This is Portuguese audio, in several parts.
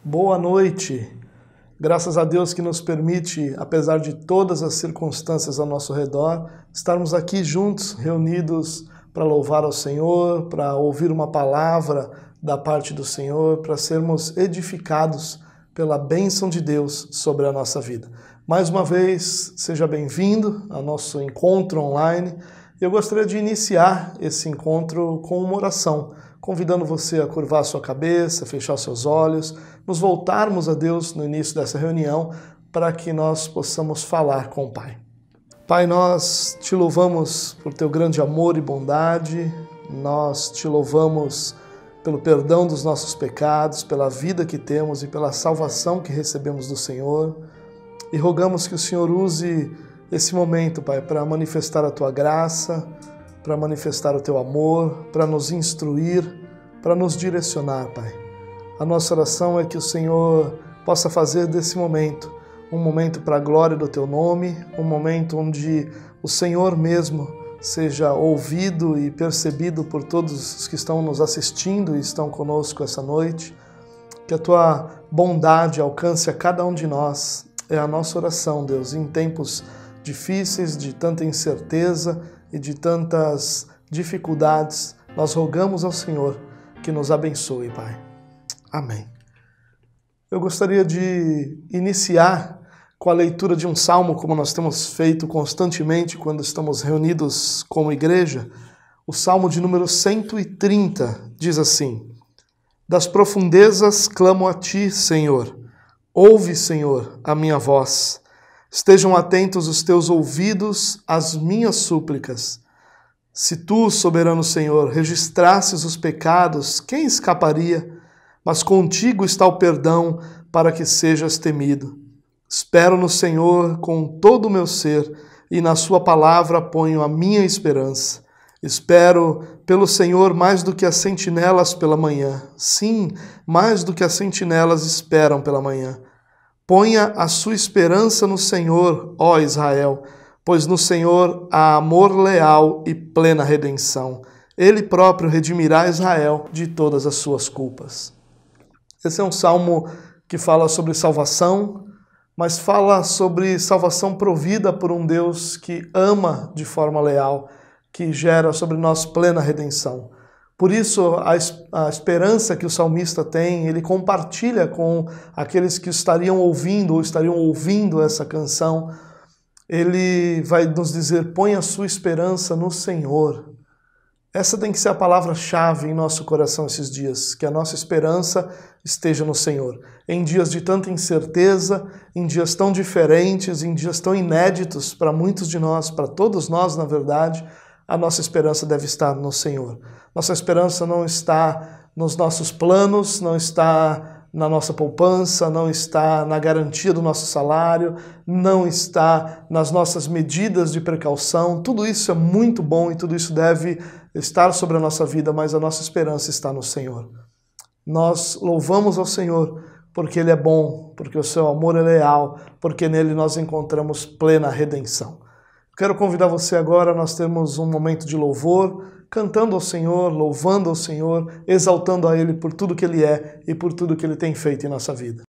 Boa noite. Graças a Deus que nos permite, apesar de todas as circunstâncias ao nosso redor, estarmos aqui juntos, reunidos para louvar ao Senhor, para ouvir uma palavra da parte do Senhor, para sermos edificados pela bênção de Deus sobre a nossa vida. Mais uma vez, seja bem-vindo ao nosso encontro online. Eu gostaria de iniciar esse encontro com uma oração, convidando você a curvar a sua cabeça, fechar os seus olhos, nos voltarmos a Deus no início dessa reunião para que nós possamos falar com o Pai. Pai, nós te louvamos por teu grande amor e bondade, nós te louvamos pelo perdão dos nossos pecados, pela vida que temos e pela salvação que recebemos do Senhor. E rogamos que o Senhor use esse momento, Pai, para manifestar a tua graça, para manifestar o teu amor, para nos instruir, para nos direcionar, Pai. A nossa oração é que o Senhor possa fazer desse momento um momento para a glória do teu nome, um momento onde o Senhor mesmo seja ouvido e percebido por todos os que estão nos assistindo e estão conosco essa noite. Que a tua bondade alcance a cada um de nós. É a nossa oração, Deus, em tempos difíceis, de tanta incerteza e de tantas dificuldades, nós rogamos ao Senhor que nos abençoe, Pai. Amém. Eu gostaria de iniciar com a leitura de um salmo, como nós temos feito constantemente quando estamos reunidos como igreja. O salmo de número 130 diz assim: Das profundezas clamo a ti, Senhor. Ouve, Senhor, a minha voz. Estejam atentos os teus ouvidos às minhas súplicas. Se tu, soberano Senhor, registrasses os pecados, quem escaparia? Mas contigo está o perdão para que sejas temido. Espero no Senhor com todo o meu ser e na sua palavra ponho a minha esperança. Espero pelo Senhor mais do que as sentinelas pela manhã. Sim, mais do que as sentinelas esperam pela manhã. Ponha a sua esperança no Senhor, ó Israel, pois no Senhor há amor leal e plena redenção. Ele próprio redimirá Israel de todas as suas culpas. Esse é um salmo que fala sobre salvação, mas fala sobre salvação provida por um Deus que ama de forma leal, que gera sobre nós plena redenção. Por isso, a esperança que o salmista tem, ele compartilha com aqueles que estariam ouvindo ou estariam ouvindo essa canção. Ele vai nos dizer, põe a sua esperança no Senhor. Essa tem que ser a palavra-chave em nosso coração esses dias, que a nossa esperança esteja no Senhor. Em dias de tanta incerteza, em dias tão diferentes, em dias tão inéditos para muitos de nós, para todos nós, na verdade, a nossa esperança deve estar no Senhor. Nossa esperança não está nos nossos planos, não está na nossa poupança, não está na garantia do nosso salário, não está nas nossas medidas de precaução. Tudo isso é muito bom e tudo isso deve estar sobre a nossa vida, mas a nossa esperança está no Senhor. Nós louvamos ao Senhor porque Ele é bom, porque o seu amor é leal, porque nele nós encontramos plena redenção. Quero convidar você agora, nós temos um momento de louvor, cantando ao Senhor, louvando ao Senhor, exaltando a Ele por tudo que Ele é e por tudo que Ele tem feito em nossa vida.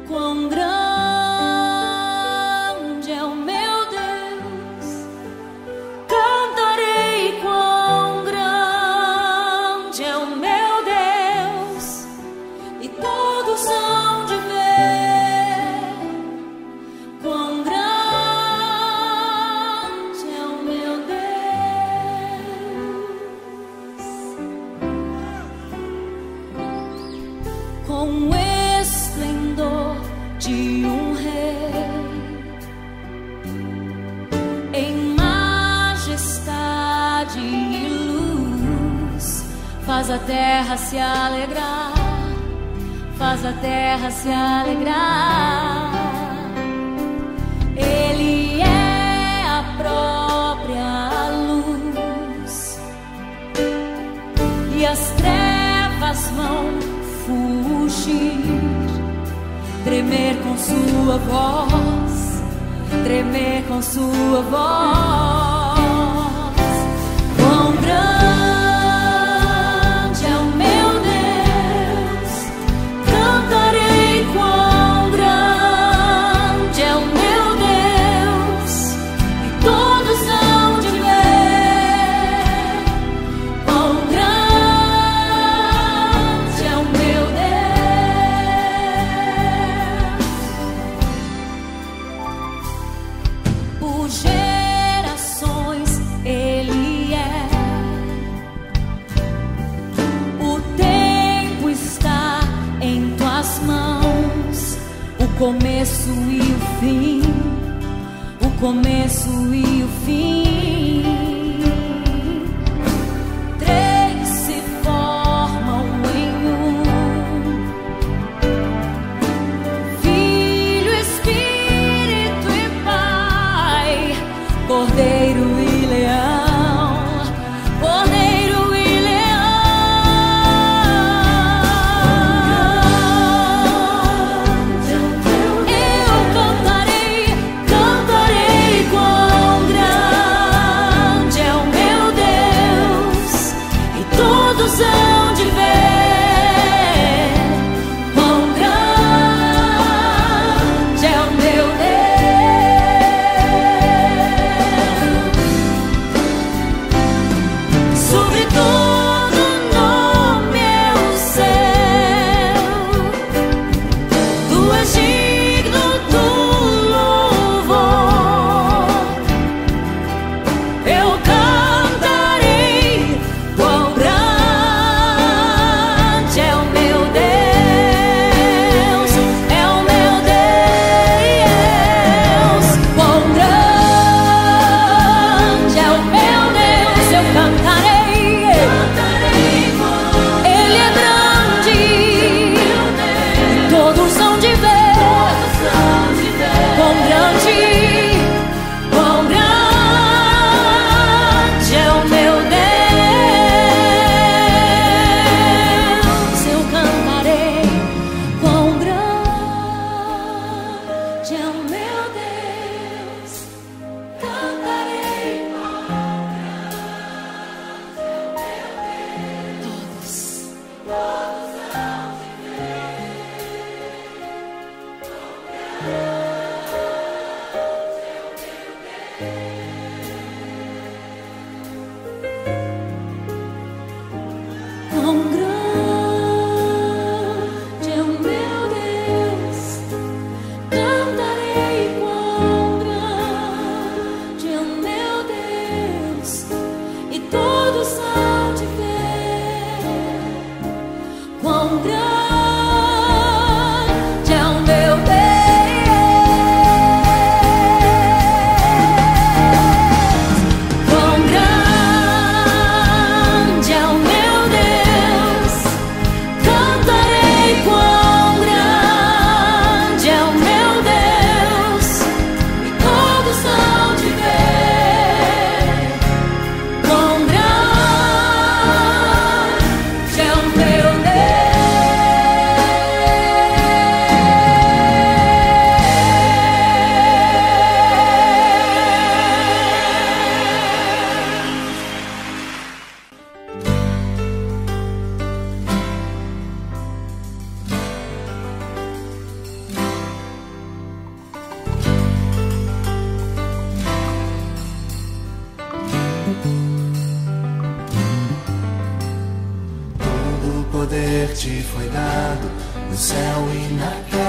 Quão grande é o meu Deus, cantarei quão grande é o meu Deus, e todos hão de ver quão grande é o meu Deus. Com esplendor de um rei, em majestade e luz, faz a terra se alegrar, faz a terra se alegrar. Ele é a própria luz, e as trevas vão fugir, tremer com sua voz, tremer com sua voz. Quão grande é o meu Deus, cantarei quão grande é o meu Deus, e todos hão de ver quão grande é o meu Deus. Por gerações Ele é. O tempo está em tuas mãos, o começo e o fim, o começo e o fim. Três se formam em um: Filho, Espírito e Pai, Cordeiro e Leão, Cordeiro e Leão. Eu cantarei, cantarei quão grande é o meu Deus, e todos hão de ver quão grande é o meu Deus. Sobre todo nome é o céu, tu és digno do louvor. Eu cantarei quão grande é o meu Deus, é o meu Deus. Quão grande é o meu Deus, eu cantarei. Ele é grande, todos hão de ver quão grande é o meu Deus. Eu cantarei quão grande é o meu Deus, cantarei quão grande é o meu Deus. Todos hão de quão grande é o meu Deus, cantarei quão grande é o meu Deus, e todos hão de ver quão grande é o meu Deus. Quão grande é o meu Deus, cantarei quão grande é o meu Deus, e todos hão de ver quão grande é o meu Todo o poder te foi dado no céu e na terra.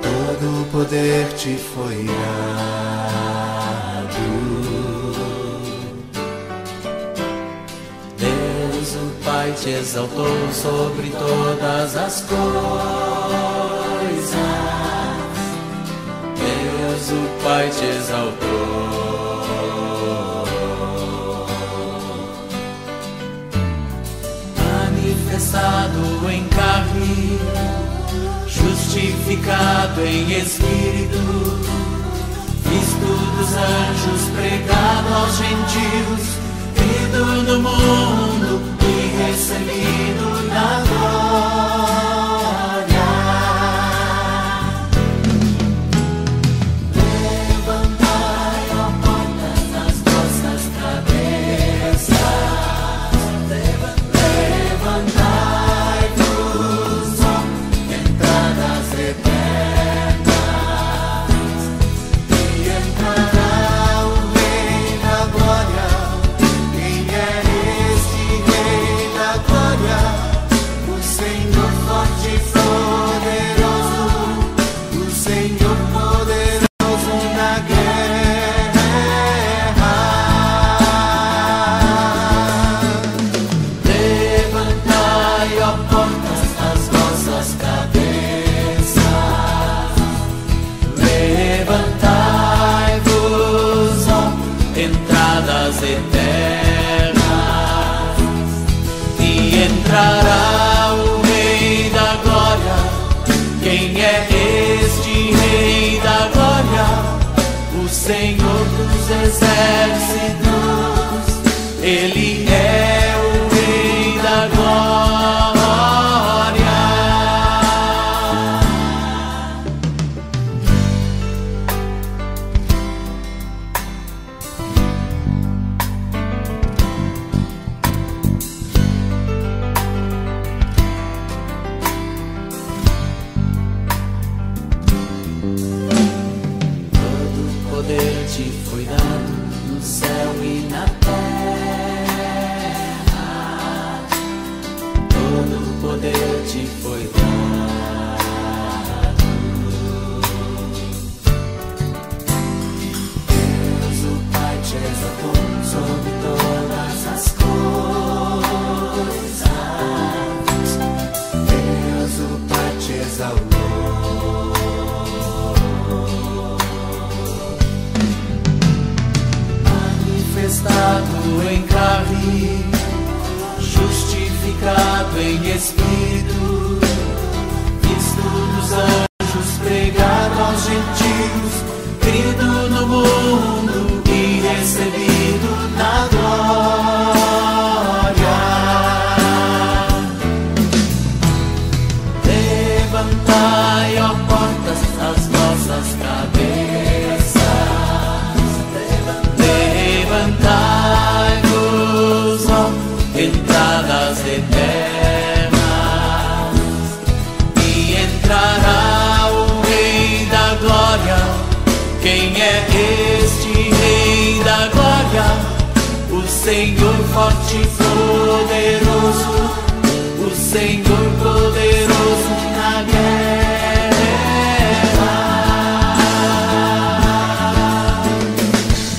Todo o poder te foi dado. Deus o Pai te exaltou sobre todas as coisas. Deus o Pai te exaltou. Manifestado em carne, justificado em espírito, visto dos anjos, pregado aos gentios, crido no mundo e recebido na glória. Levantai, ó portas, as vossas cabeças, levantai-vos, ó entradas eternas, e entrará o Rei da Glória. Quem é este Rei da Glória? O Senhor forte e poderoso, o Senhor poderoso na guerra. Levantai, ó portas, as vossas cabeças, levantai-vos, ó entradas eternas, e entrará o Rei da Glória. Quem é este Rei da Glória? O Senhor dos exércitos, Ele é o Rei da Glória. Todo poder te foi dado no céu e na terra. Todo poder te foi dado. Deus o Pai te exaltou sobre todas as coisas. Deus o Pai te exaltou. Manifestado em carne, justificado em espírito, visto dos anjos, pregado aos gentios, crido no mundo e recebido na glória. Levantai, ó portas, as vossas cabeças, levantai-vos, ó entradas eternas, e entrará o Rei da Glória. Quem é este Rei da Glória? O Senhor forte e poderoso, o Senhor poderoso na guerra.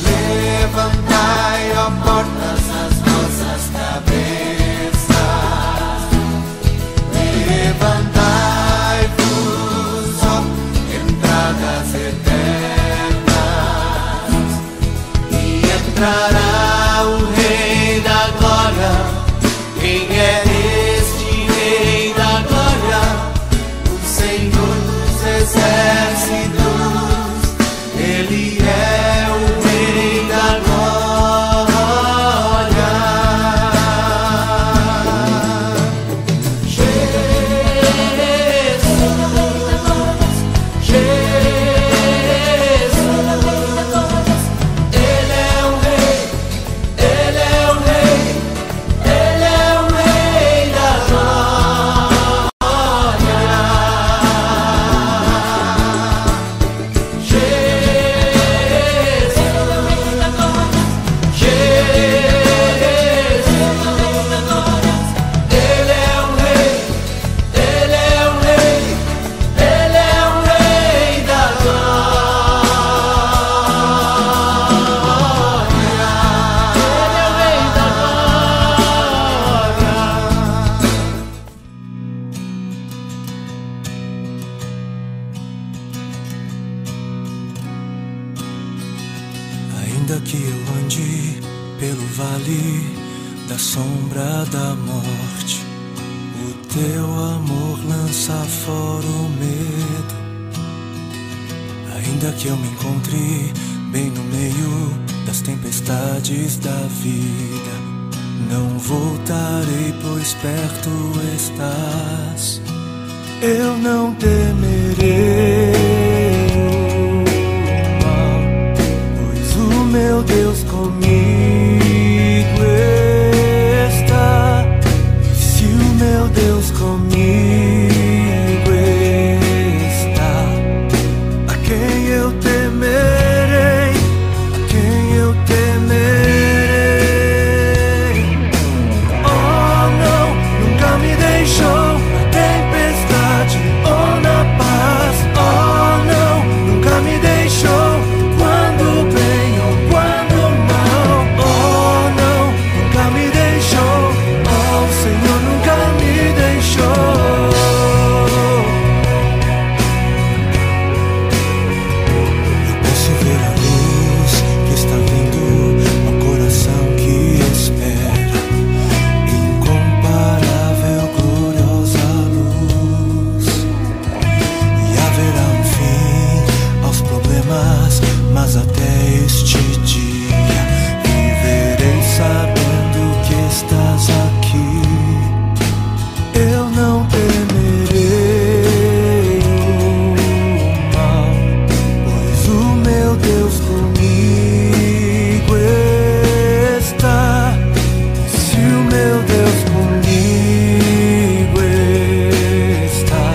Levantai, ó portas, as vossas cabeças, levantai-vos, ó entradas eternas, e entrará o Rei da Glória. Quem é este Rei da Glória? O Senhor dos exércitos, Ele é o Rei da Glória. Jesus, Ele é o Rei, Ele é o Rei, Ele é o Rei da Glória. Ainda que eu ande pelo vale da sombra da morte, o teu amor lança fora o medo. Ainda que eu me encontre bem no meio das tempestades da vida, não voltarei, pois perto estás. Eu não temerei o mal, pois o meu Deus comigo está. E se o meu Deus comigo está, a quem eu temerei? A quem eu temerei? Oh, não, nunca me deixou na tempestade ou na paz. Oh, não, nunca me deixou quando bem ou quando mal. Oh, não, nunca me deixou. Oh, o Senhor nunca me deixou. Eu posso ver a luz que está vindo ao coração que espera, incomparável, gloriosa luz. E haverá um fim aos problemas, mas até este dia viverei sabendo que estás aqui. Eu não temerei o mal, pois o meu Deus comigo está. Se o meu Deus comigo está,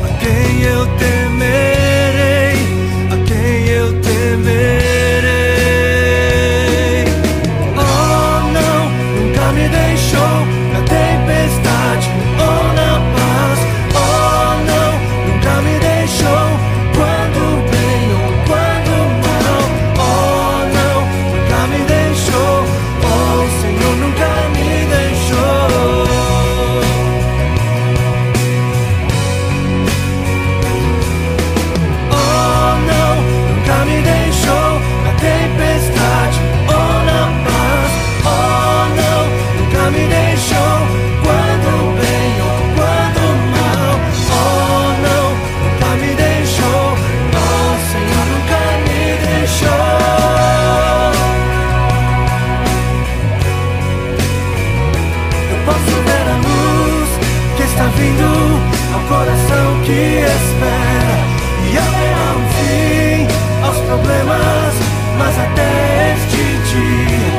a quem eu temerei? A quem eu temerei? Oh, não, nunca me deixou na tempestade ou na paz. Oh, não, nunca me deixou quando bem ou quando mal. Oh, não, nunca me deixou. Oh, o Senhor nunca me deixou. Oh, não, nunca me deixou na tempestade ou na paz. Oh, não, nunca me deixou quando bem ou quando mal. Oh, não, nunca me deixou. Oh, o Senhor nunca me deixou. Eu posso ver a luz que está vindo ao coração que espera. E haverá um fim aos problemas, mas até este dia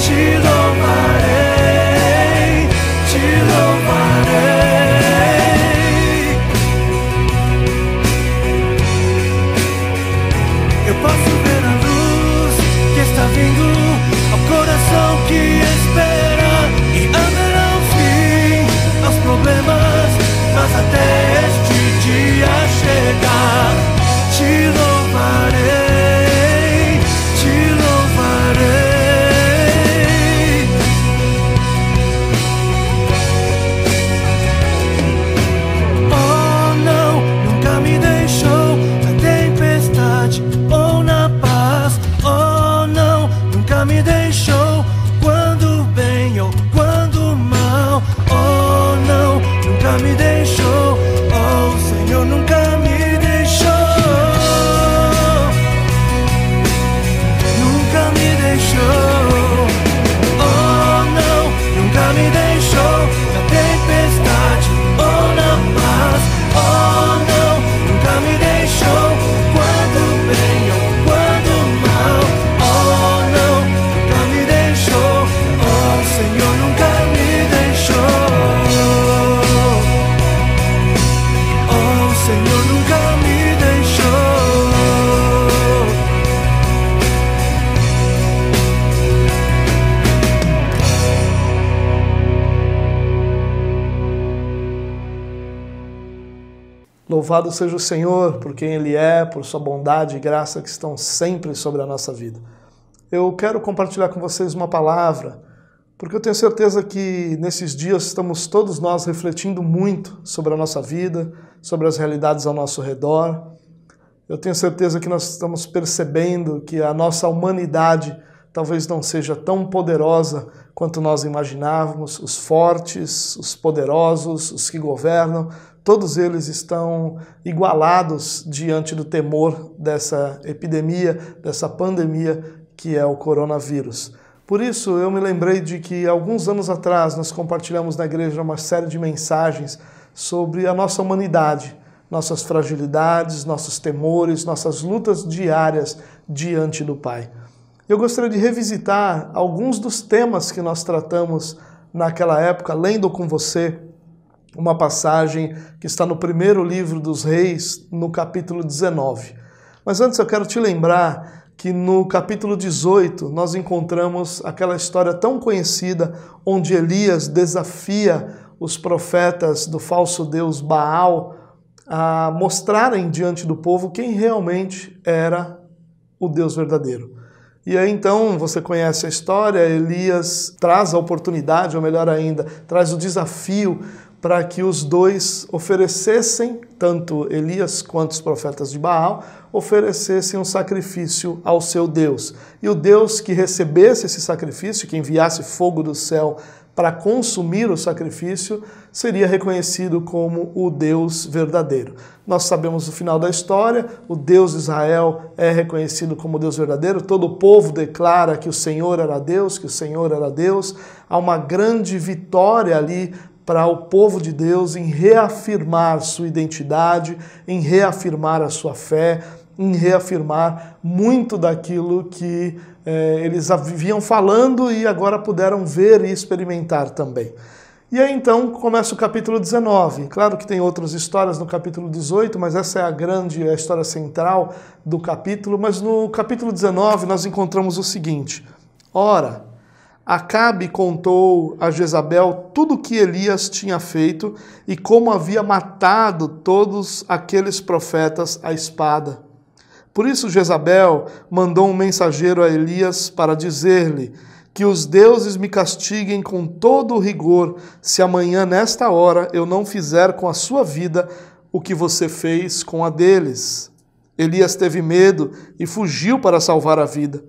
te louvarei, te louvarei. Eu posso ver a luz que está vindo ao coração que espera. E haverá um fim aos problemas, mas até este dia chegar, te louvarei, te louvarei. Oh, não, nunca me deixou na tempestade ou na paz. Oh, não, nunca me deixou quando bem ou quando mal. Oh, não, nunca me deixou. Oh, o Senhor nunca me deixou. Nunca me deixou. Oh, não, nunca me deixou na tempestade ou na paz. Oh, não, nunca me deixou quando bem ou quando mal. Oh, não, nunca me deixou. Oh, o Senhor nunca me deixou. Oh, o Senhor nunca me deixou. Louvado seja o Senhor por quem Ele é, por sua bondade e graça que estão sempre sobre a nossa vida. Eu quero compartilhar com vocês uma palavra, porque eu tenho certeza que nesses dias estamos todos nós refletindo muito sobre a nossa vida, sobre as realidades ao nosso redor. Eu tenho certeza que nós estamos percebendo que a nossa humanidade talvez não seja tão poderosa quanto nós imaginávamos. Os fortes, os poderosos, os que governam, todos eles estão igualados diante do temor dessa epidemia, dessa pandemia que é o coronavírus. Por isso, eu me lembrei de que alguns anos atrás nós compartilhamos na igreja uma série de mensagens sobre a nossa humanidade, nossas fragilidades, nossos temores, nossas lutas diárias diante do Pai. Eu gostaria de revisitar alguns dos temas que nós tratamos naquela época, lendo com você uma passagem que está no primeiro livro dos Reis, no capítulo 19. Mas antes eu quero te lembrar que no capítulo 18 nós encontramos aquela história tão conhecida onde Elias desafia os profetas do falso deus Baal a mostrarem diante do povo quem realmente era o Deus verdadeiro. E aí então, você conhece a história, Elias traz a oportunidade, ou melhor ainda, traz o desafio para que os dois oferecessem, tanto Elias quanto os profetas de Baal, oferecessem um sacrifício ao seu Deus. E o Deus que recebesse esse sacrifício, que enviasse fogo do céu para consumir o sacrifício, seria reconhecido como o Deus verdadeiro. Nós sabemos o final da história, o Deus de Israel é reconhecido como Deus verdadeiro, todo o povo declara que o Senhor era Deus, que o Senhor era Deus. Há uma grande vitória ali para o povo de Deus em reafirmar sua identidade, em reafirmar a sua fé, em reafirmar muito daquilo que eles viviam falando e agora puderam ver e experimentar também. E aí então começa o capítulo 19. Claro que tem outras histórias no capítulo 18, mas essa é a história central do capítulo. Mas no capítulo 19 nós encontramos o seguinte: Ora, Acabe contou a Jezabel tudo o que Elias tinha feito e como havia matado todos aqueles profetas à espada. Por isso Jezabel mandou um mensageiro a Elias para dizer-lhe: que os deuses me castiguem com todo o rigor, se amanhã, nesta hora, eu não fizer com a sua vida o que você fez com a deles. Elias teve medo e fugiu para salvar a vida.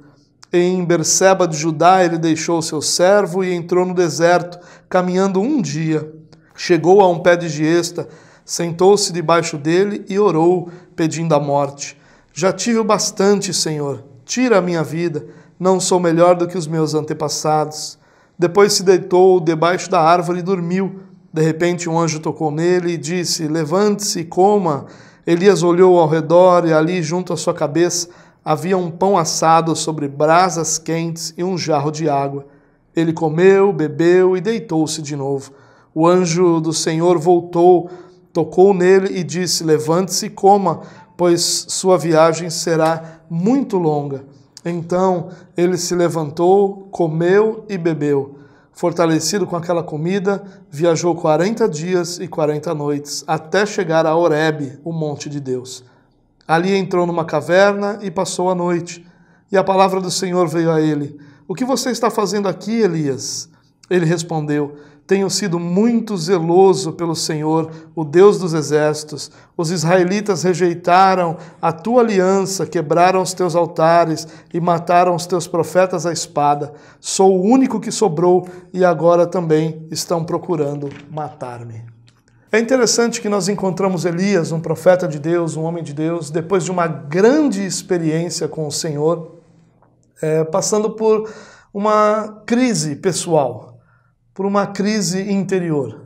Em Berseba de Judá ele deixou seu servo e entrou no deserto, caminhando um dia. Chegou a um pé de giesta, sentou-se debaixo dele e orou, pedindo a morte. Já tive o bastante, Senhor, tira a minha vida, não sou melhor do que os meus antepassados. Depois se deitou debaixo da árvore e dormiu. De repente um anjo tocou nele e disse: levante-se e coma. Elias olhou ao redor e ali junto à sua cabeça havia um pão assado sobre brasas quentes e um jarro de água. Ele comeu, bebeu e deitou-se de novo. O anjo do Senhor voltou, tocou nele e disse: levante-se e coma, pois sua viagem será muito longa. Então ele se levantou, comeu e bebeu. Fortalecido com aquela comida, viajou 40 dias e 40 noites, até chegar a Horebe, o monte de Deus. Ali entrou numa caverna e passou a noite. E a palavra do Senhor veio a ele: o que você está fazendo aqui, Elias? Ele respondeu: tenho sido muito zeloso pelo Senhor, o Deus dos exércitos. Os israelitas rejeitaram a tua aliança, quebraram os teus altares e mataram os teus profetas à espada. Sou o único que sobrou e agora também estão procurando matar-me. É interessante que nós encontramos Elias, um profeta de Deus, um homem de Deus, depois de uma grande experiência com o Senhor, passando por uma crise pessoal, por uma crise interior.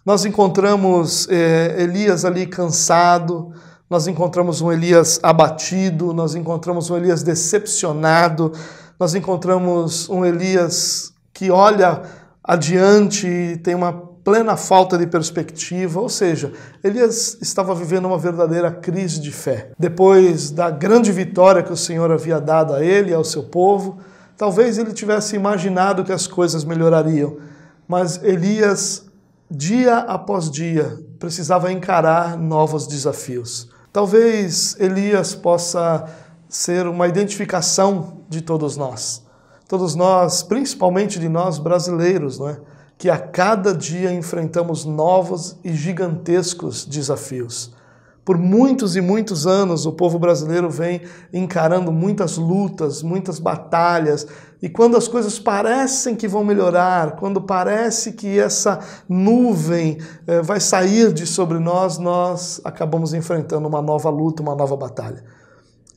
Nós encontramos Elias ali cansado, nós encontramos um Elias abatido, nós encontramos um Elias decepcionado, nós encontramos um Elias que olha adiante e tem uma plena falta de perspectiva, ou seja, Elias estava vivendo uma verdadeira crise de fé. Depois da grande vitória que o Senhor havia dado a ele e ao seu povo, talvez ele tivesse imaginado que as coisas melhorariam, mas Elias, dia após dia, precisava encarar novos desafios. Talvez Elias possa ser uma identificação de todos nós, principalmente de nós brasileiros, não é? Que a cada dia enfrentamos novos e gigantescos desafios. Por muitos e muitos anos o povo brasileiro vem encarando muitas lutas, muitas batalhas, e quando as coisas parecem que vão melhorar, quando parece que essa nuvem vai sair de sobre nós, nós acabamos enfrentando uma nova luta, uma nova batalha.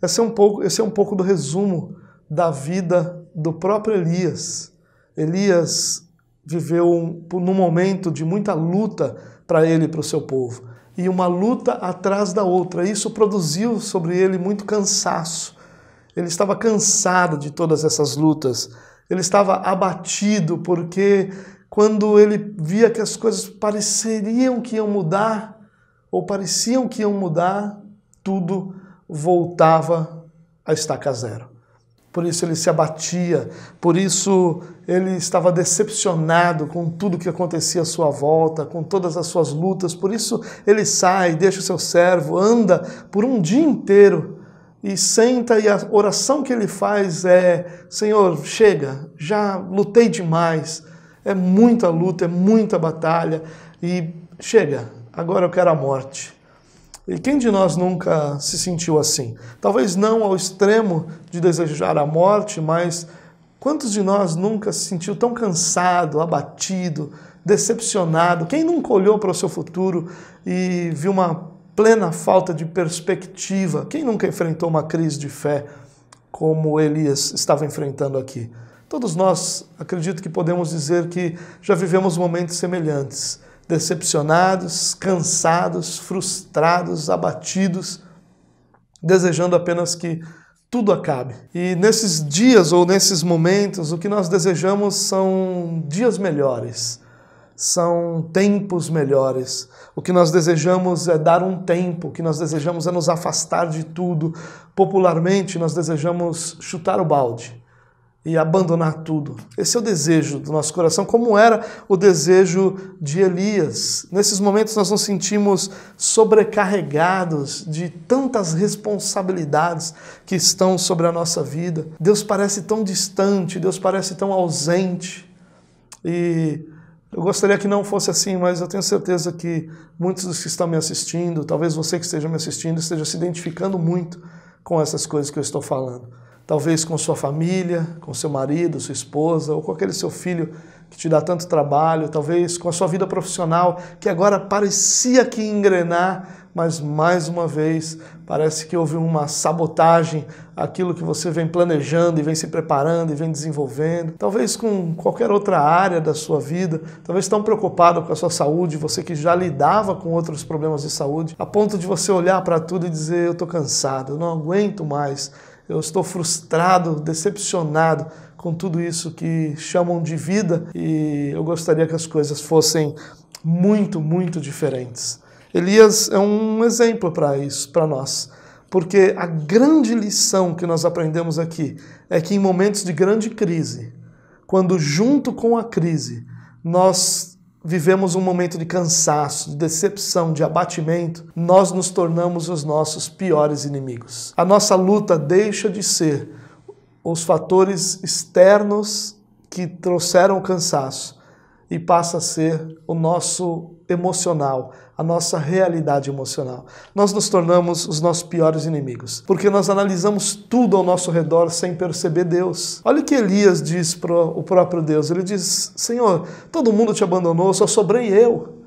Esse é um pouco do resumo da vida do próprio Elias. Elias viveu num momento de muita luta para ele e para o seu povo. E uma luta atrás da outra. Isso produziu sobre ele muito cansaço. Ele estava cansado de todas essas lutas. Ele estava abatido porque quando ele via que as coisas pareciam que iam mudar, tudo voltava a estaca zero. Por isso ele se abatia, por isso ele estava decepcionado com tudo que acontecia à sua volta, com todas as suas lutas. Por isso ele sai, deixa o seu servo, anda por um dia inteiro e senta, e a oração que ele faz é: Senhor, chega, já lutei demais, é muita luta, é muita batalha, e chega, agora eu quero a morte. E quem de nós nunca se sentiu assim? Talvez não ao extremo de desejar a morte, mas quantos de nós nunca se sentiu tão cansado, abatido, decepcionado? Quem nunca olhou para o seu futuro e viu uma plena falta de perspectiva? Quem nunca enfrentou uma crise de fé como Elias estava enfrentando aqui? Todos nós, acredito que podemos dizer que já vivemos momentos semelhantes. Decepcionados, cansados, frustrados, abatidos, desejando apenas que tudo acabe. E nesses dias ou nesses momentos, o que nós desejamos são dias melhores, são tempos melhores. O que nós desejamos é dar um tempo, o que nós desejamos é nos afastar de tudo. Popularmente, nós desejamos chutar o balde e abandonar tudo. Esse é o desejo do nosso coração, como era o desejo de Elias. Nesses momentos nós nos sentimos sobrecarregados de tantas responsabilidades que estão sobre a nossa vida. Deus parece tão distante, Deus parece tão ausente. E eu gostaria que não fosse assim, mas eu tenho certeza que muitos dos que estão me assistindo, talvez você que esteja me assistindo, esteja se identificando muito com essas coisas que eu estou falando. Talvez com sua família, com seu marido, sua esposa, ou com aquele seu filho que te dá tanto trabalho, talvez com a sua vida profissional, que agora parecia que ia engrenar, mas mais uma vez parece que houve uma sabotagem àquilo que você vem planejando e vem se preparando e vem desenvolvendo. Talvez com qualquer outra área da sua vida, talvez tão preocupado com a sua saúde, você que já lidava com outros problemas de saúde, a ponto de você olhar para tudo e dizer: eu estou cansado, eu não aguento mais. Eu estou frustrado, decepcionado com tudo isso que chamam de vida, e eu gostaria que as coisas fossem muito, muito diferentes. Elias é um exemplo para isso, para nós, porque a grande lição que nós aprendemos aqui é que em momentos de grande crise, quando junto com a crise nós vivemos um momento de cansaço, de decepção, de abatimento, nós nos tornamos os nossos piores inimigos. A nossa luta deixa de ser os fatores externos que trouxeram o cansaço e passa a ser o nosso emocional, a nossa realidade emocional. Nós nos tornamos os nossos piores inimigos, porque nós analisamos tudo ao nosso redor sem perceber Deus. Olha o que Elias diz para o próprio Deus. Ele diz: Senhor, todo mundo te abandonou, só sobrei eu.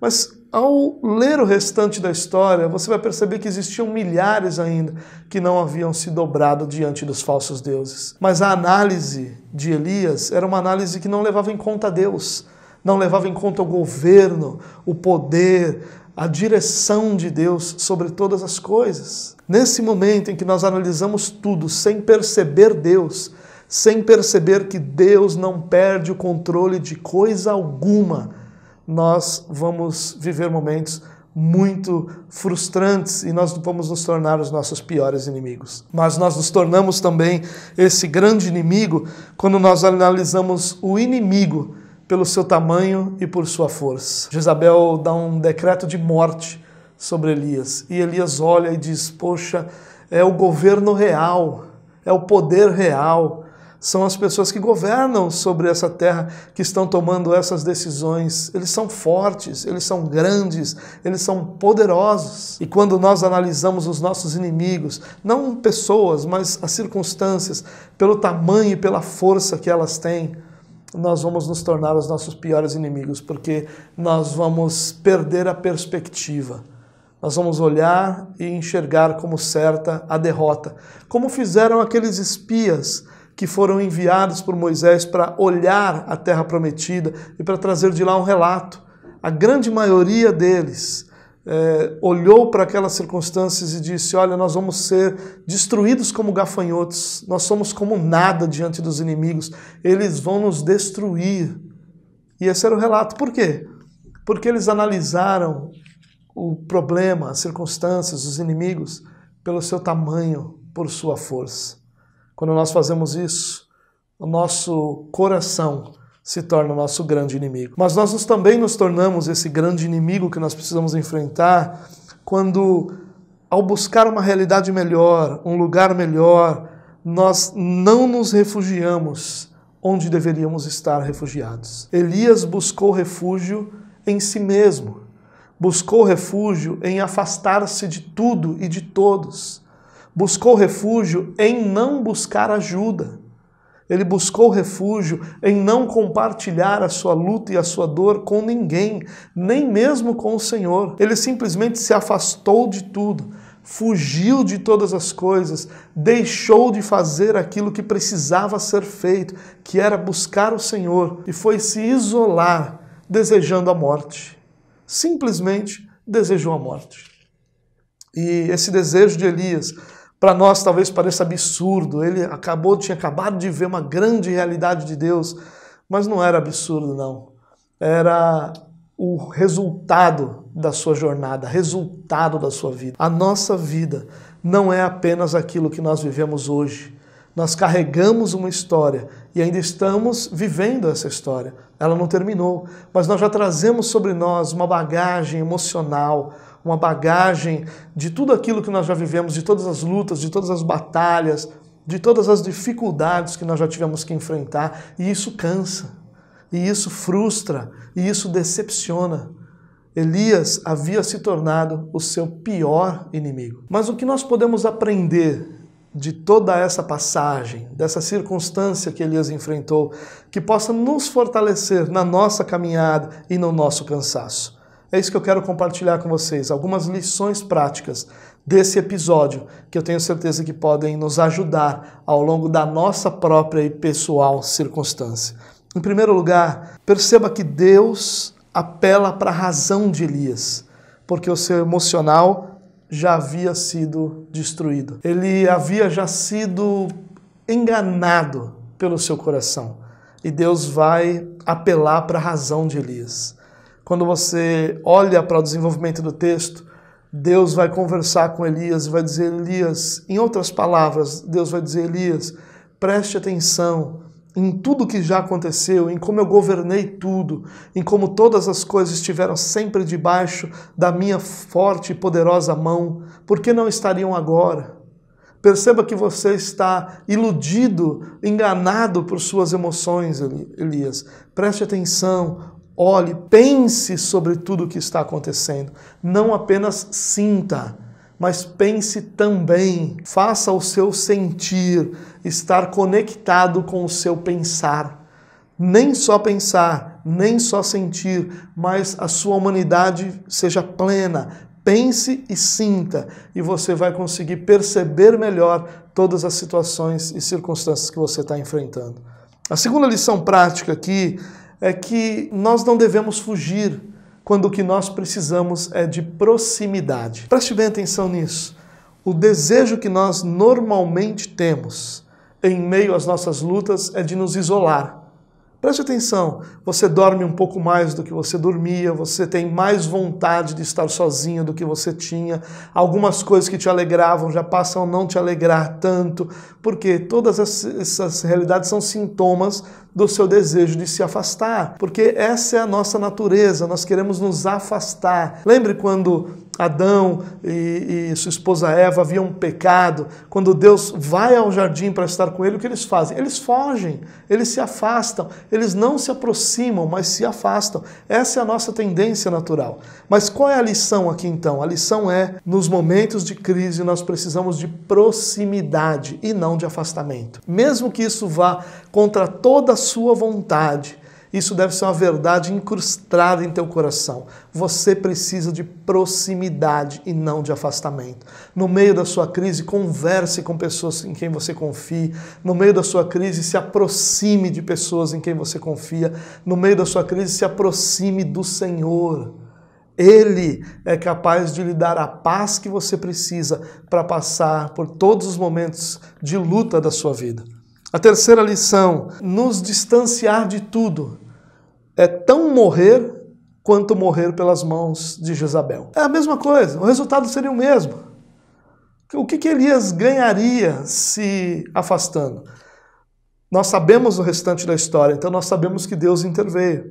Mas ao ler o restante da história, você vai perceber que existiam milhares ainda que não haviam se dobrado diante dos falsos deuses. Mas a análise de Elias era uma análise que não levava em conta Deus, não levava em conta o governo, o poder, a direção de Deus sobre todas as coisas. Nesse momento em que nós analisamos tudo sem perceber Deus, sem perceber que Deus não perde o controle de coisa alguma, nós vamos viver momentos muito frustrantes e nós vamos nos tornar os nossos piores inimigos. Mas nós nos tornamos também esse grande inimigo quando nós analisamos o inimigo pelo seu tamanho e por sua força. Jezabel dá um decreto de morte sobre Elias, e Elias olha e diz: poxa, é o governo real, é o poder real, São as pessoas que governam sobre essa terra que estão tomando essas decisões. Eles são fortes, eles são grandes, eles são poderosos. E quando nós analisamos os nossos inimigos, não pessoas, mas as circunstâncias, pelo tamanho e pela força que elas têm, nós vamos nos tornar os nossos piores inimigos, porque nós vamos perder a perspectiva. Nós vamos olhar e enxergar como certa a derrota, como fizeram aqueles espias que foram enviados por Moisés para olhar a terra prometida e para trazer de lá um relato. A grande maioria deles olhou para aquelas circunstâncias e disse: olha, nós vamos ser destruídos como gafanhotos, nós somos como nada diante dos inimigos, eles vão nos destruir. E esse era o relato. Por quê? Porque eles analisaram o problema, as circunstâncias, os inimigos, pelo seu tamanho, por sua força. Quando nós fazemos isso, o nosso coração se torna o nosso grande inimigo. Mas nós também nos tornamos esse grande inimigo que nós precisamos enfrentar quando, ao buscar uma realidade melhor, um lugar melhor, nós não nos refugiamos onde deveríamos estar refugiados. Elias buscou refúgio em si mesmo, buscou refúgio em afastar-se de tudo e de todos. Buscou refúgio em não buscar ajuda. Ele buscou refúgio em não compartilhar a sua luta e a sua dor com ninguém, nem mesmo com o Senhor. Ele simplesmente se afastou de tudo, fugiu de todas as coisas, deixou de fazer aquilo que precisava ser feito, que era buscar o Senhor, e foi se isolar, desejando a morte. Simplesmente desejou a morte. E esse desejo de Elias, para nós talvez pareça absurdo. Ele tinha acabado de ver uma grande realidade de Deus, mas não era absurdo, não. Era o resultado da sua jornada, resultado da sua vida. A nossa vida não é apenas aquilo que nós vivemos hoje. Nós carregamos uma história e ainda estamos vivendo essa história. Ela não terminou, mas nós já trazemos sobre nós uma bagagem emocional, uma bagagem de tudo aquilo que nós já vivemos, de todas as lutas, de todas as batalhas, de todas as dificuldades que nós já tivemos que enfrentar, e isso cansa, e isso frustra, e isso decepciona. Elias havia se tornado o seu pior inimigo. Mas o que nós podemos aprender de toda essa passagem, dessa circunstância que Elias enfrentou, que possa nos fortalecer na nossa caminhada e no nosso cansaço? É isso que eu quero compartilhar com vocês, algumas lições práticas desse episódio, que eu tenho certeza que podem nos ajudar ao longo da nossa própria e pessoal circunstância. Em primeiro lugar, perceba que Deus apela para a razão de Elias, porque o seu emocional já havia sido destruído. Ele havia já sido enganado pelo seu coração. E Deus vai apelar para a razão de Elias. Quando você olha para o desenvolvimento do texto, Deus vai conversar com Elias e vai dizer: Elias, em outras palavras, Deus vai dizer: Elias, preste atenção em tudo que já aconteceu, em como eu governei tudo, em como todas as coisas estiveram sempre debaixo da minha forte e poderosa mão. Por que não estariam agora? Perceba que você está iludido, enganado por suas emoções, Elias. Preste atenção. Olhe, pense sobre tudo o que está acontecendo. Não apenas sinta, mas pense também. Faça o seu sentir estar conectado com o seu pensar. Nem só pensar, nem só sentir, mas a sua humanidade seja plena. Pense e sinta, e você vai conseguir perceber melhor todas as situações e circunstâncias que você está enfrentando. A segunda lição prática aqui é que nós não devemos fugir quando o que nós precisamos é de proximidade. Preste bem atenção nisso. O desejo que nós normalmente temos em meio às nossas lutas é de nos isolar. Preste atenção, você dorme um pouco mais do que você dormia, você tem mais vontade de estar sozinho do que você tinha, algumas coisas que te alegravam já passam a não te alegrar tanto, porque todas essas realidades são sintomas do seu desejo de se afastar, porque essa é a nossa natureza, nós queremos nos afastar. Lembre quando Adão e sua esposa Eva haviam pecado, quando Deus vai ao jardim para estar com ele, o que eles fazem? Eles fogem, eles se afastam, eles não se aproximam, mas se afastam. Essa é a nossa tendência natural. Mas qual é a lição aqui então? A lição é, nos momentos de crise, nós precisamos de proximidade e não de afastamento. Mesmo que isso vá contra toda a sua vontade, isso deve ser uma verdade incrustada em teu coração. Você precisa de proximidade e não de afastamento. No meio da sua crise, converse com pessoas em quem você confie. No meio da sua crise, se aproxime de pessoas em quem você confia. No meio da sua crise, se aproxime do Senhor. Ele é capaz de lhe dar a paz que você precisa para passar por todos os momentos de luta da sua vida. A terceira lição, nos distanciar de tudo é tão morrer quanto morrer pelas mãos de Jezabel. É a mesma coisa, o resultado seria o mesmo. O que Elias ganharia se afastando? Nós sabemos o restante da história, então nós sabemos que Deus interveio.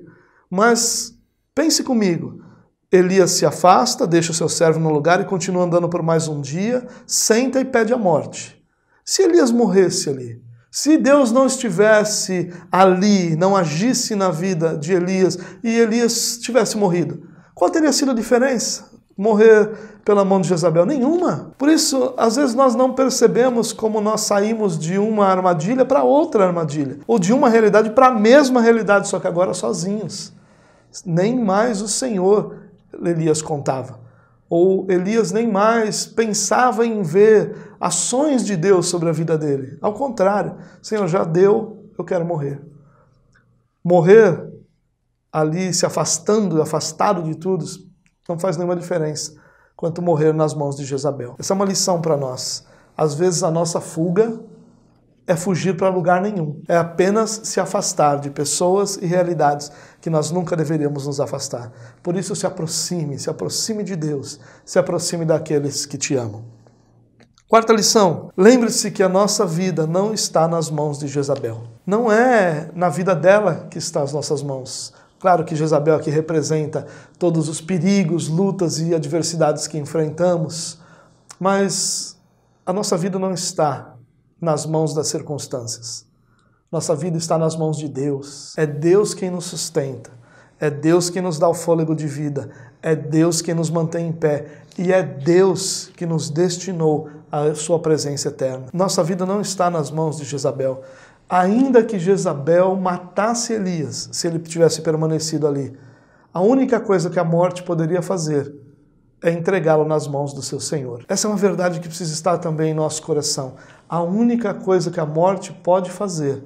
Mas pense comigo, Elias se afasta, deixa o seu servo no lugar e continua andando por mais um dia, senta e pede a morte. Se Elias morresse ali, se Deus não estivesse ali, não agisse na vida de Elias e Elias tivesse morrido, qual teria sido a diferença? Morrer pela mão de Jezabel? Nenhuma. Por isso, às vezes nós não percebemos como nós saímos de uma armadilha para outra armadilha, ou de uma realidade para a mesma realidade, só que agora sozinhos. Nem mais o Senhor, Elias contava. Ou Elias nem mais pensava em ver ações de Deus sobre a vida dele. Ao contrário, Senhor, já deu, eu quero morrer. Morrer ali se afastando, afastado de tudo, não faz nenhuma diferença quanto morrer nas mãos de Jezabel. Essa é uma lição para nós. Às vezes a nossa fuga é fugir para lugar nenhum. É apenas se afastar de pessoas e realidades que nós nunca deveríamos nos afastar. Por isso se aproxime de Deus, se aproxime daqueles que te amam. Quarta lição, lembre-se que a nossa vida não está nas mãos de Jezabel. Não é na vida dela que está as nossas mãos. Claro que Jezabel aqui representa todos os perigos, lutas e adversidades que enfrentamos, mas a nossa vida não está nas mãos das circunstâncias. Nossa vida está nas mãos de Deus. É Deus quem nos sustenta. É Deus quem nos dá o fôlego de vida. É Deus quem nos mantém em pé. E é Deus que nos destinou à sua presença eterna. Nossa vida não está nas mãos de Jezabel. Ainda que Jezabel matasse Elias, se ele tivesse permanecido ali, a única coisa que a morte poderia fazer é entregá-lo nas mãos do seu Senhor. Essa é uma verdade que precisa estar também em nosso coração. A única coisa que a morte pode fazer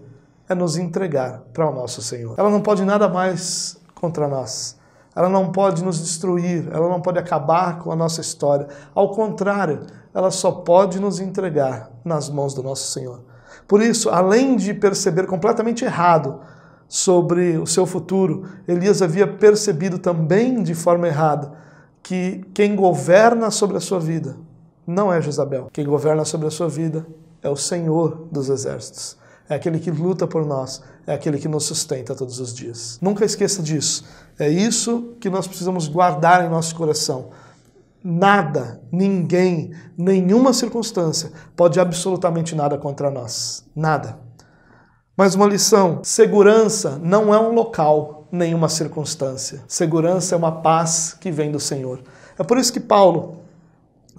é nos entregar para o nosso Senhor. Ela não pode nada mais contra nós. Ela não pode nos destruir, ela não pode acabar com a nossa história. Ao contrário, ela só pode nos entregar nas mãos do nosso Senhor. Por isso, além de perceber completamente errado sobre o seu futuro, Elias havia percebido também de forma errada que quem governa sobre a sua vida não é Jezabel. Quem governa sobre a sua vida é o Senhor dos exércitos. É aquele que luta por nós, é aquele que nos sustenta todos os dias. Nunca esqueça disso. É isso que nós precisamos guardar em nosso coração. Nada, ninguém, nenhuma circunstância pode absolutamente nada contra nós. Nada. Mais uma lição. Segurança não é um local, nenhuma circunstância. Segurança é uma paz que vem do Senhor. É por isso que Paulo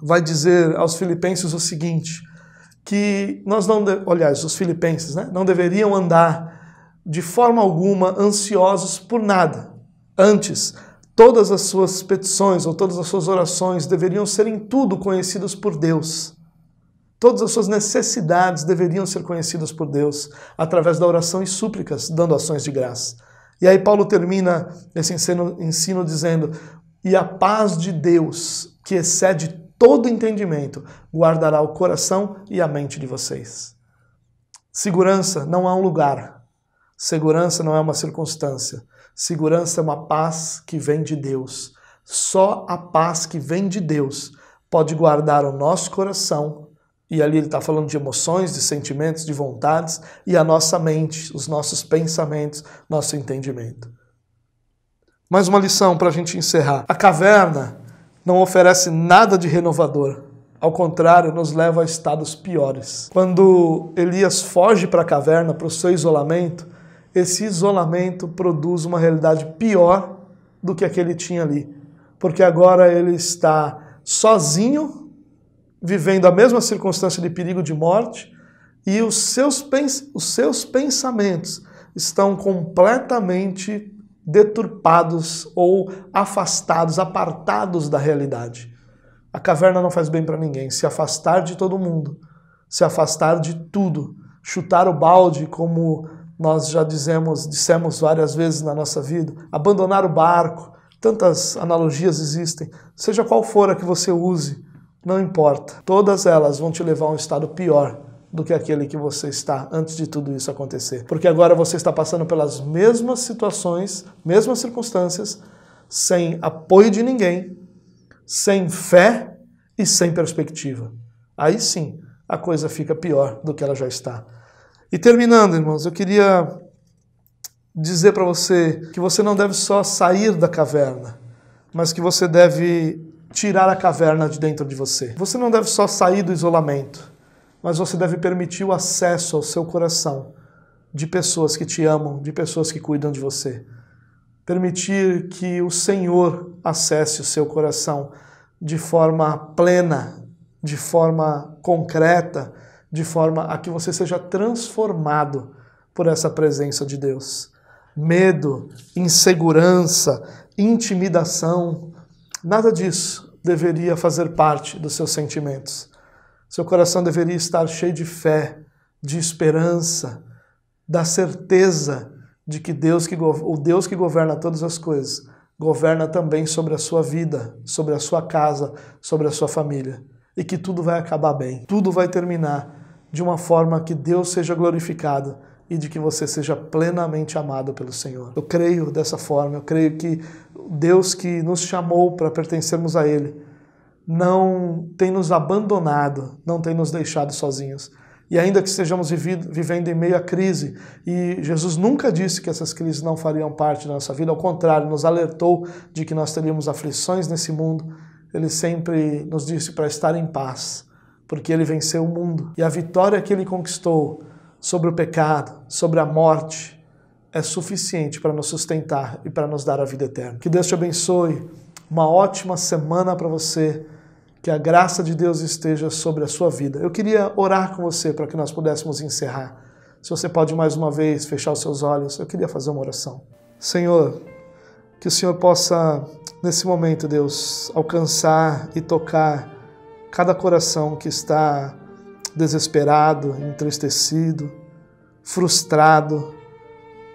vai dizer aos filipenses o seguinte, que nós não, os filipenses, não deveriam andar de forma alguma ansiosos por nada. Antes, todas as suas petições ou todas as suas orações deveriam ser em tudo conhecidas por Deus. Todas as suas necessidades deveriam ser conhecidas por Deus através da oração e súplicas, dando ações de graça. E aí Paulo termina esse ensino dizendo, e a paz de Deus, que excede todo entendimento, guardará o coração e a mente de vocês. Segurança não é um lugar. Segurança não é uma circunstância. Segurança é uma paz que vem de Deus. Só a paz que vem de Deus pode guardar o nosso coração, e ali ele está falando de emoções, de sentimentos, de vontades, e a nossa mente, os nossos pensamentos, nosso entendimento. Mais uma lição para a gente encerrar. A caverna não oferece nada de renovador. Ao contrário, nos leva a estados piores. Quando Elias foge para a caverna, para o seu isolamento, esse isolamento produz uma realidade pior do que a que ele tinha ali. Porque agora ele está sozinho, vivendo a mesma circunstância de perigo de morte, e os seus pensamentos estão completamente deturpados ou afastados, apartados da realidade. A caverna não faz bem para ninguém. Se afastar de todo mundo, se afastar de tudo, chutar o balde, como nós já dissemos várias vezes na nossa vida, abandonar o barco, tantas analogias existem, seja qual for a que você use, não importa. Todas elas vão te levar a um estado pior do que aquele que você está antes de tudo isso acontecer. Porque agora você está passando pelas mesmas situações, mesmas circunstâncias, sem apoio de ninguém, sem fé e sem perspectiva. Aí sim, a coisa fica pior do que ela já está. E terminando, irmãos, eu queria dizer para você que você não deve só sair da caverna, mas que você deve tirar a caverna de dentro de você. Você não deve só sair do isolamento, mas você deve permitir o acesso ao seu coração de pessoas que te amam, de pessoas que cuidam de você. Permitir que o Senhor acesse o seu coração de forma plena, de forma concreta, de forma a que você seja transformado por essa presença de Deus. Medo, insegurança, intimidação, nada disso deveria fazer parte dos seus sentimentos. Seu coração deveria estar cheio de fé, de esperança, da certeza de que o Deus que governa todas as coisas, governa também sobre a sua vida, sobre a sua casa, sobre a sua família. E que tudo vai acabar bem, tudo vai terminar de uma forma que Deus seja glorificado e de que você seja plenamente amado pelo Senhor. Eu creio dessa forma, eu creio que Deus que nos chamou para pertencermos a Ele não tem nos abandonado, não tem nos deixado sozinhos. E ainda que estejamos vivendo em meio à crise, e Jesus nunca disse que essas crises não fariam parte da nossa vida, ao contrário, nos alertou de que nós teríamos aflições nesse mundo, Ele sempre nos disse para estar em paz, porque Ele venceu o mundo. E a vitória que Ele conquistou sobre o pecado, sobre a morte, é suficiente para nos sustentar e para nos dar a vida eterna. Que Deus te abençoe, uma ótima semana para você, que a graça de Deus esteja sobre a sua vida. Eu queria orar com você para que nós pudéssemos encerrar. Se você pode mais uma vez fechar os seus olhos, eu queria fazer uma oração. Senhor, que o Senhor possa, nesse momento, Deus, alcançar e tocar cada coração que está desesperado, entristecido, frustrado,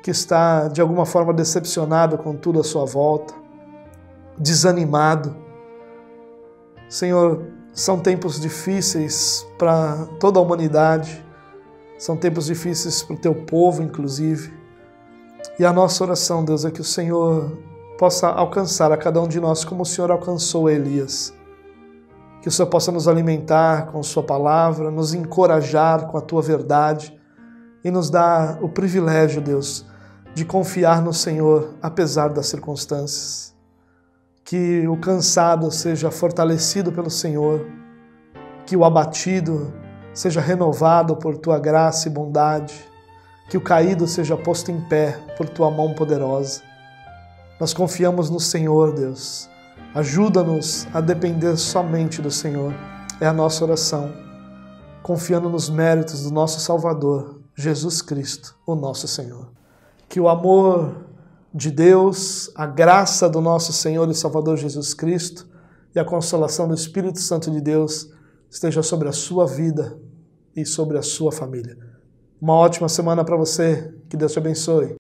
que está de alguma forma decepcionado com tudo à sua volta, desanimado. Senhor, são tempos difíceis para toda a humanidade, são tempos difíceis para o teu povo, inclusive. E a nossa oração, Deus, é que o Senhor possa alcançar a cada um de nós como o Senhor alcançou a Elias. Que o Senhor possa nos alimentar com sua palavra, nos encorajar com a tua verdade e nos dar o privilégio, Deus, de confiar no Senhor apesar das circunstâncias. Que o cansado seja fortalecido pelo Senhor, que o abatido seja renovado por tua graça e bondade, que o caído seja posto em pé por tua mão poderosa. Nós confiamos no Senhor, Deus. Ajuda-nos a depender somente do Senhor. É a nossa oração, confiando nos méritos do nosso Salvador, Jesus Cristo, o nosso Senhor. Que o amor de Deus, a graça do nosso Senhor e Salvador Jesus Cristo e a consolação do Espírito Santo de Deus esteja sobre a sua vida e sobre a sua família. Uma ótima semana para você. Que Deus te abençoe.